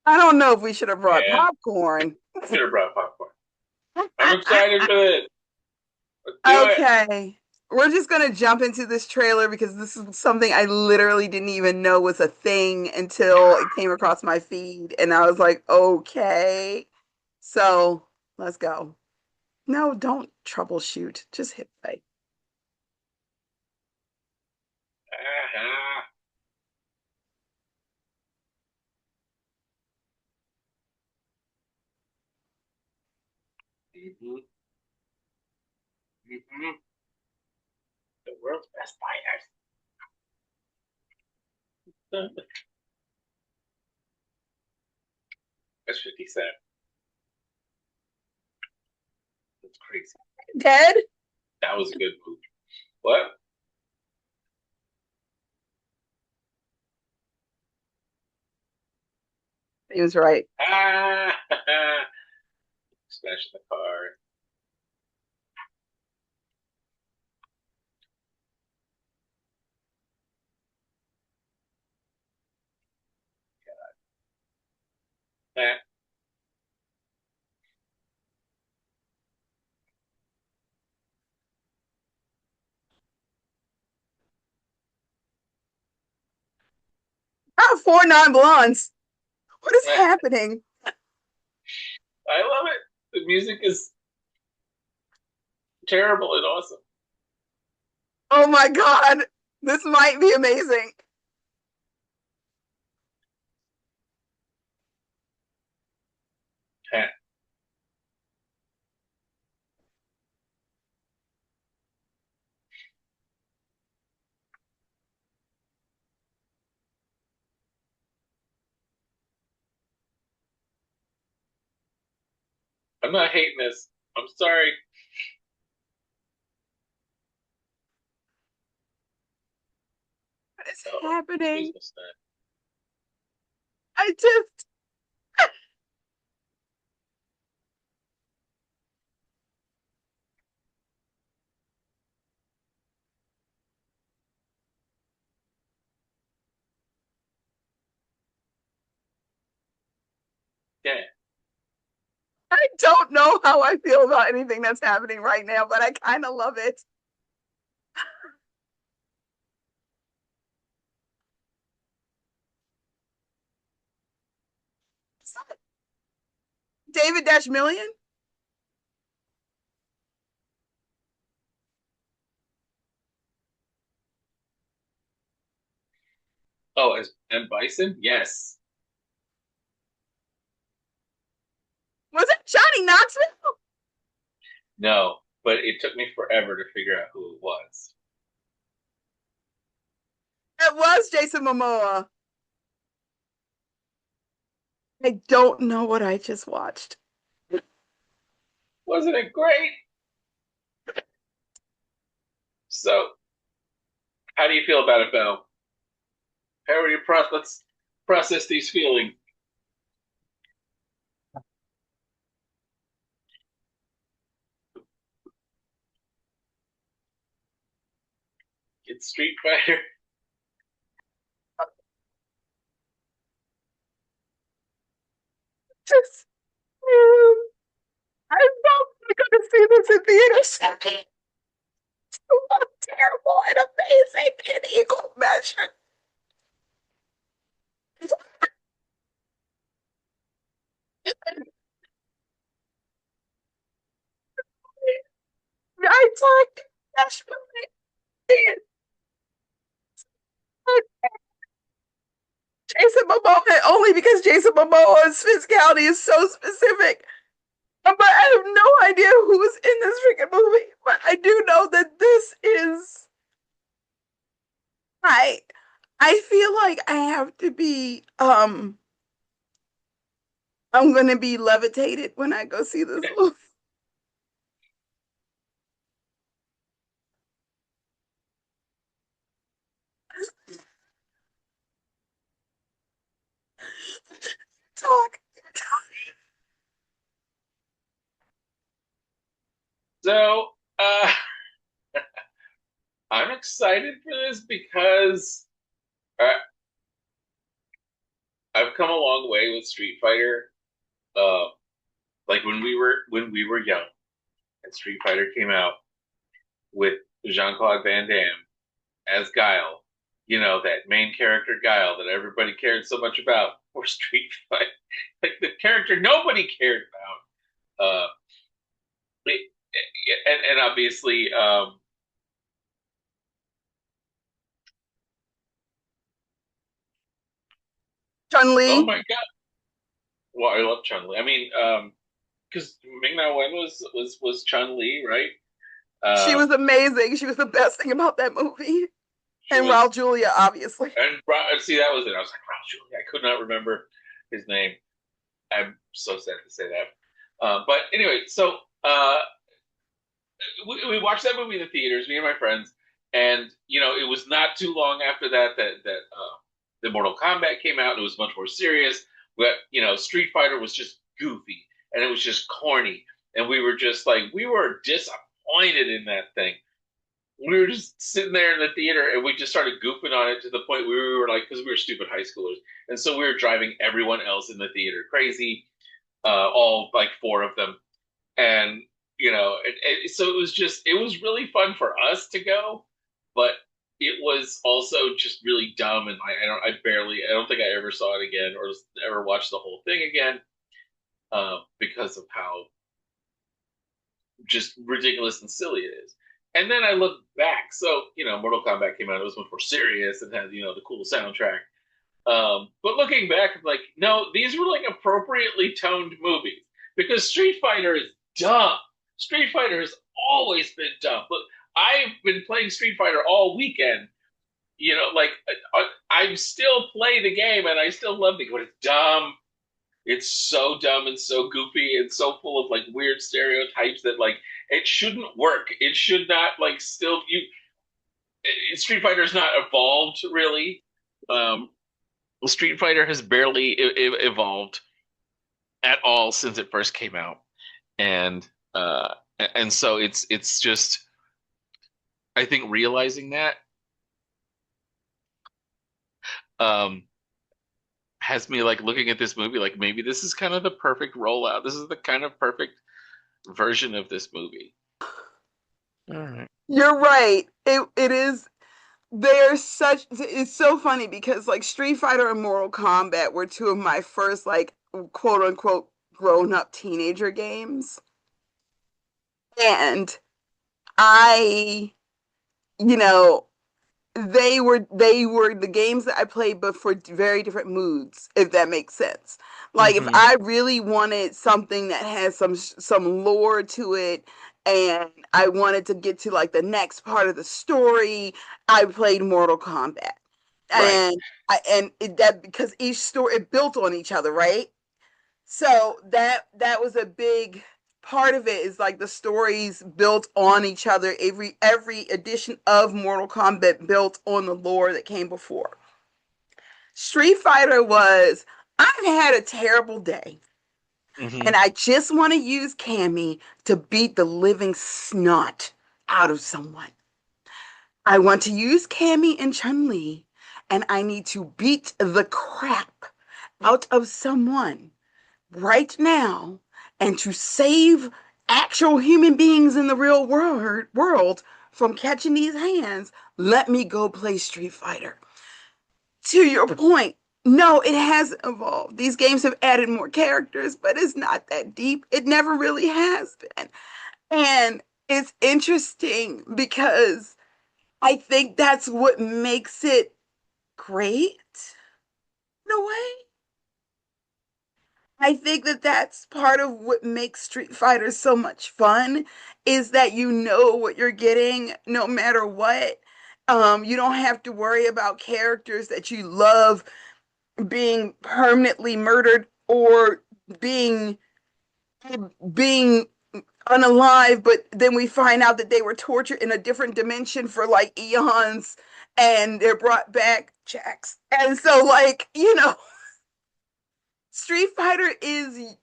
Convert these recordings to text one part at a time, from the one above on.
I don't know if we should have brought Yeah, popcorn. should have brought popcorn. I'm excited for this. Let's do it. Okay. We're just gonna jump into this trailer because this is something I literally didn't even know was a thing until it came across my feed, and I was like, okay. So let's go. No, don't troubleshoot. Just hit play. Ah, mhm, mhm. The world's best fighters. That's 50 Cent. That's crazy. Dead? That was a good movie. What? He was right. Ah, smash the car. Eh, I have four non-blondes. What is eh. happening? I love it. The music is terrible and awesome. Oh my God. This might be amazing. Eh. I'm not hating this. I'm sorry. What is Oh, happening? business time. I just, Yeah. I don't know how I feel about anything that's happening right now, but I kind of love it. David Dash Million? Oh, as M. Bison? Yes. Was it Johnny Knoxville? No, but it took me forever to figure out who it was. It was Jason Momoa. I don't know what I just watched. Wasn't it great? So, how do you feel about it, Belle? How are you let's process these feelings? It's Street Fighter. Just, I'm not going to see this in theaters. Terrible and amazing in equal measure. I talked desperately. Jason Momoa only because Jason Momoa's physicality is so specific. But I have no idea who's in this freaking movie. But I do know that this is I I feel like I have to be I'm gonna be levitated when I go see this movie. Talk. So, I'm excited for this because uh, I've come a long way with Street Fighter. Uh, like when we were young and Street Fighter came out with Jean-Claude Van Damme as Guile, that main character Guile that everybody cared so much about for Street Fighter, like the character nobody cared about. It- and obviously, oh Chun-Li, my god, well, I love Chun Li. I mean, because Ming Na Wen was Chun Li, right? she Um, was amazing. She was the best thing about that movie. she And was, Raul Julia, obviously. and see, that was it. I was like, wow, Julie, I could not remember his name. I'm so sad to say that. But anyway, so we watched that movie in the theaters, me and my friends, and it was not too long after that the Mortal Kombat came out, and it was much more serious. But Street Fighter was just goofy, and it was just corny, and we were just like we were disappointed in that thing. We were just sitting there in the theater, and we just started goofing on it to the point where we were like, because we were stupid high schoolers, and so we were driving everyone else in the theater crazy, all like four of them, and so it was really fun for us to go, but it was also just really dumb, and I don't think I ever saw it again or ever watched the whole thing again, because of how just ridiculous and silly it is. And then I look back, so Mortal Kombat came out, it was much more serious and had the cool soundtrack. But looking back, I'm like, no, these were like appropriately toned movies because Street Fighter is dumb. Street Fighter has always been dumb. But I've been playing Street Fighter all weekend. Like I still play the game and I still love it, but it's dumb. It's so dumb and so goofy and so full of like weird stereotypes that like it shouldn't work. It should not like still you. Street Fighter's not evolved really. Um, Street Fighter has barely evolved at all since it first came out, and and so it's just I think realizing that um, has me like looking at this movie like maybe this is kind of the perfect rollout. This is the kind of perfect version of this movie. All right. You're right. It is. They're such. It's so funny because like Street Fighter and Mortal Kombat were two of my first like quote unquote grown up teenager games, and I, you know, they were the games that I played, but for very different moods, if that makes sense. Like if Mm-hmm. I really wanted something that has some lore to it, and I wanted to get to like the next part of the story, I played Mortal Kombat, Right. and that because each story it built on each other, right? So that was a big part of it is like the stories built on each other. Every edition of Mortal Kombat built on the lore that came before. Street Fighter was I've had a terrible day Mm-hmm. and I just want to use Cammy to beat the living snot out of someone. I want to use Cammy and Chun-Li and I need to beat the crap out of someone right now and to save actual human beings in the real world from catching these hands, let me go play Street Fighter. To your point, no, it has evolved. These games have added more characters, but it's not that deep. It never really has been. And it's interesting because I think that's what makes it great in a way. I think that that's part of what makes Street Fighter so much fun is that you know what you're getting no matter what. You don't have to worry about characters that you love being permanently murdered or being being unalive, but then we find out that they were tortured in a different dimension for like eons and they're brought back Jax. And so like, Street Fighter is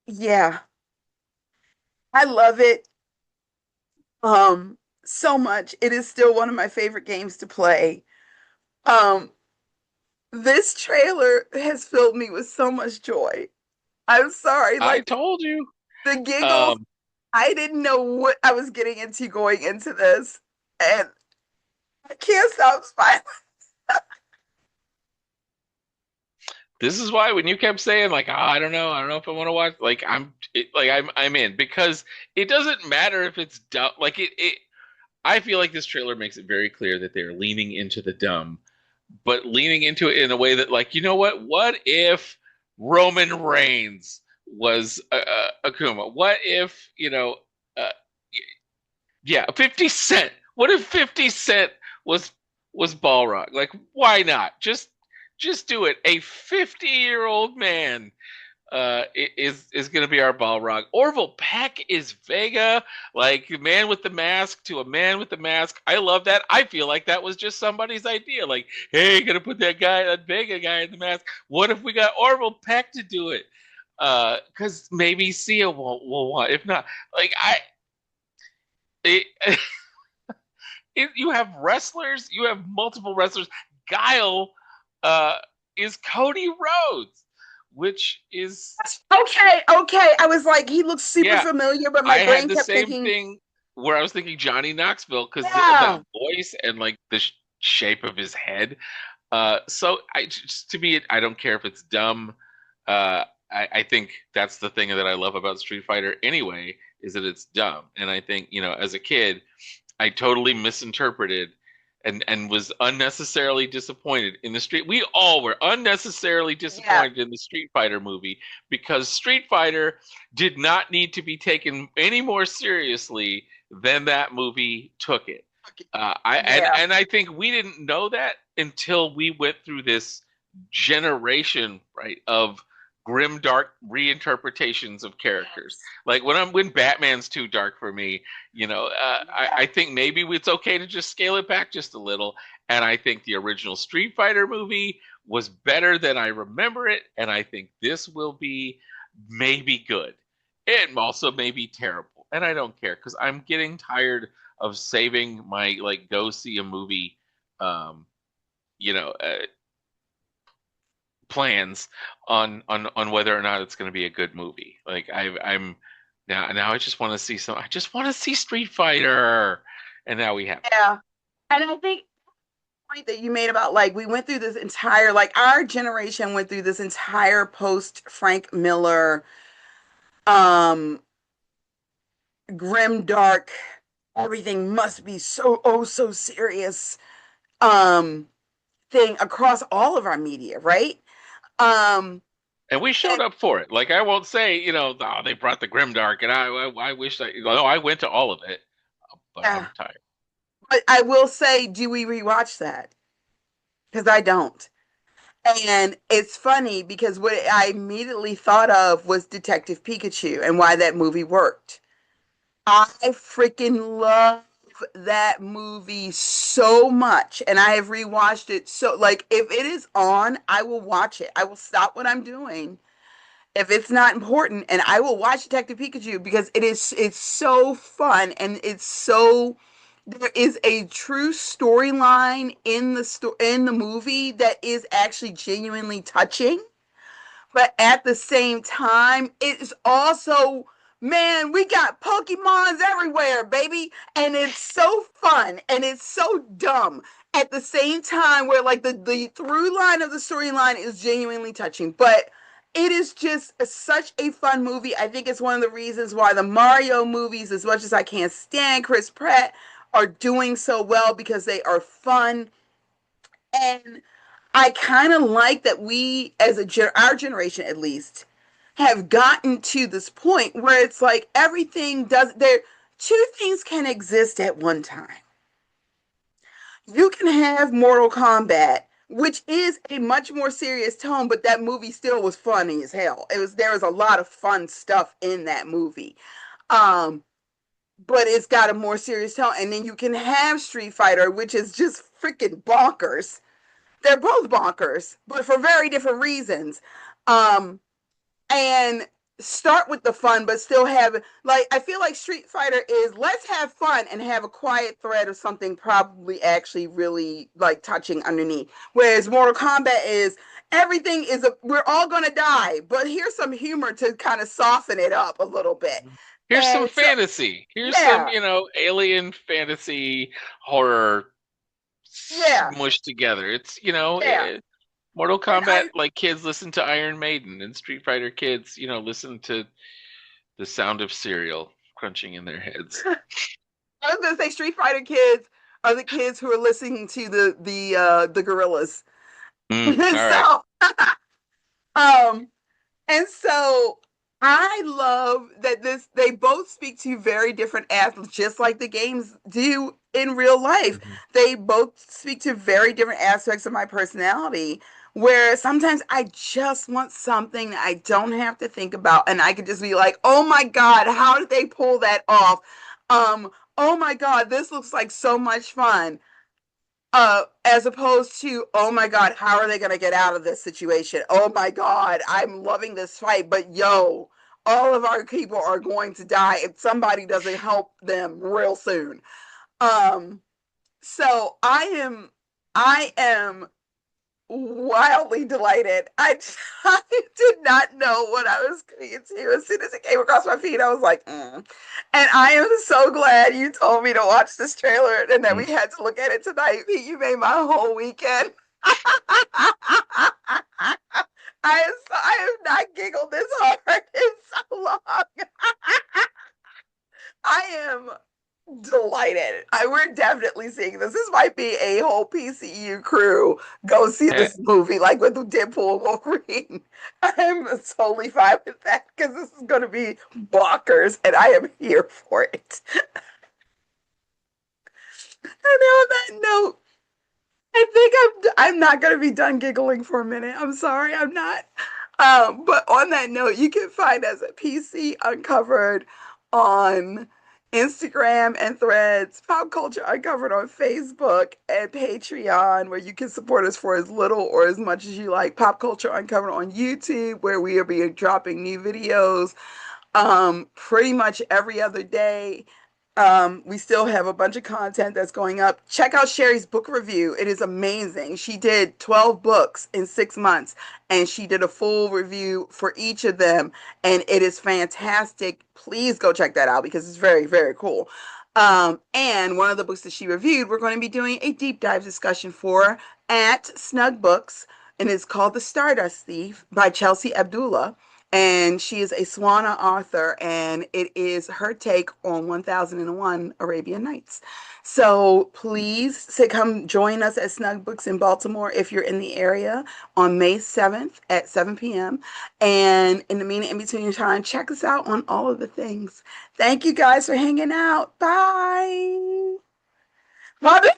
yeah, I love it so much. It is still one of my favorite games to play. Um This trailer has filled me with so much joy. I'm sorry, I like told you. the giggles. Um, I didn't know what I was getting into going into this, and I can't stop smiling. this is why when you kept saying like, oh, I don't know if I want to watch, like I'm in because it doesn't matter if it's dumb. Like it. I feel like this trailer makes it very clear that they're leaning into the dumb, but leaning into it in a way that, like, you know what? What if Roman Reigns was Akuma? What if, uh, yeah, 50 Cent? What if 50 Cent was was Balrog? Like, why not? Just do it. A 50-year-old man is going to be our Balrog. Orville Peck is Vega, like man with the mask to a man with the mask. I love that. I feel like that was just somebody's idea. Like, hey, gonna put that Vega guy in the mask. What if we got Orville Peck to do it? Because maybe Sia will want. If not, like it, you have wrestlers. You have multiple wrestlers. Guile uh, is Cody Rhodes, which is Okay, okay. I was like, he looks super yeah. familiar, but my I had brain the kept same thinking, thing where I was thinking Johnny Knoxville because that yeah, voice and like the shape of his head. So to me, I don't care if it's dumb. I think that's the thing that I love about Street Fighter anyway, is that it's dumb. And I think, as a kid, I totally misinterpreted and was unnecessarily disappointed in the street. We all were unnecessarily yeah, disappointed in the Street Fighter movie because Street Fighter did not need to be taken any more seriously than that movie took it. yeah, And I think we didn't know that until we went through this generation, right, of grim dark reinterpretations of characters. yes, Like when Batman's too dark for me, yeah, I think maybe it's okay to just scale it back just a little. And I think the original Street Fighter movie was better than I remember it, and I think this will be maybe good. It also may be terrible, and I don't care because I'm getting tired of saving my like go see a movie, um, you know, uh, plans on whether or not it's going to be a good movie. Like I'm now I just want to see some. I just want to see Street Fighter, and now we have it. yeah. And I think the point that you made about like we went through this entire like our generation went through this entire post Frank Miller um grim dark everything must be so oh so serious um thing across all of our media, right? Um And we showed and up for it. Like I won't say, oh, they brought the Grimdark, and I wish no, I went to all of it, but yeah, I'm tired. but I will say, do we rewatch that? Because I don't. And it's funny because what I immediately thought of was Detective Pikachu and why that movie worked. I freaking love that movie so much. And I have rewatched it. So, like, if it is on, I will watch it. I will stop what I'm doing if it's not important and I will watch Detective Pikachu because it's so fun and it's so there is a true storyline in the movie that is actually genuinely touching, but at the same time, it's also, man, we got Pokemons everywhere, baby. And it's so fun and it's so dumb at the same time, where like the through line of the storyline is genuinely touching. But it is just such a fun movie. I think it's one of the reasons why the Mario movies, as much as I can't stand Chris Pratt, are doing so well because they are fun. And I kind of like that we, as our generation at least, have gotten to this point where it's like everything does there. Two things can exist at one time. You can have Mortal Kombat, which is a much more serious tone, but that movie still was funny as hell. There was a lot of fun stuff in that movie. Um, but it's got a more serious tone. And then you can have Street Fighter, which is just freaking bonkers. They're both bonkers, but for very different reasons. Um, and start with the fun, but still have like I feel like Street Fighter is let's have fun and have a quiet thread of something probably actually really like touching underneath. Whereas Mortal Kombat is everything is we're all gonna die, but here's some humor to kind of soften it up a little bit. Here's some And so fantasy. Here's some, yeah, alien fantasy horror yeah, smushed together. It's, yeah. Mortal And Kombat, like kids listen to Iron Maiden, and Street Fighter kids, listen to the sound of cereal crunching in their heads. I was gonna say Street Fighter kids are the kids who are listening to the gorillas. All right. So um and so I love that this they both speak to very different athletes, just like the games do in real life. Mhm. They both speak to very different aspects of my personality. Where sometimes I just want something that I don't have to think about, and I could just be like, "Oh my God, how did they pull that off?" Oh my God, this looks like so much fun. As opposed to, oh my God, how are they going to get out of this situation? Oh my God, I'm loving this fight, but yo, all of our people are going to die if somebody doesn't help them real soon. Um, so I am wildly delighted. I did not know what I was getting into. As soon as it came across my feed, I was like, mm. And I am so glad you told me to watch this trailer and that we Mm. had to look at it tonight. You made my whole weekend. I have not giggled this hard in so long. I am delighted. We're definitely seeing this. This might be a whole PCU crew go see Eh, this movie, like with Deadpool and Wolverine. I'm totally fine with that because this is going to be bonkers, and I am here for it. And on that note, I think I'm not gonna be done giggling for a minute. I'm sorry, I'm not. But on that note, you can find us at PC Uncovered on Instagram and Threads, Pop Culture Uncovered on Facebook and Patreon, where you can support us for as little or as much as you like. Pop Culture Uncovered on YouTube, where we will be dropping new videos pretty much every other day. We still have a bunch of content that's going up. Check out Sherry's book review. It is amazing. She did 12 books in 6 months and she did a full review for each of them. And it is fantastic. Please go check that out because it's very, very cool. And one of the books that she reviewed, we're going to be doing a deep dive discussion for at Snug Books. And it's called The Stardust Thief by Chelsea Abdullah, and she is a Swana author, and it is her take on 1001 Arabian Nights. So please say, come join us at Snug Books in Baltimore if you're in the area on May 7th at 7 p.m. And in the meantime, in between time, check us out on all of the things. Thank you guys for hanging out. Bye. Bye.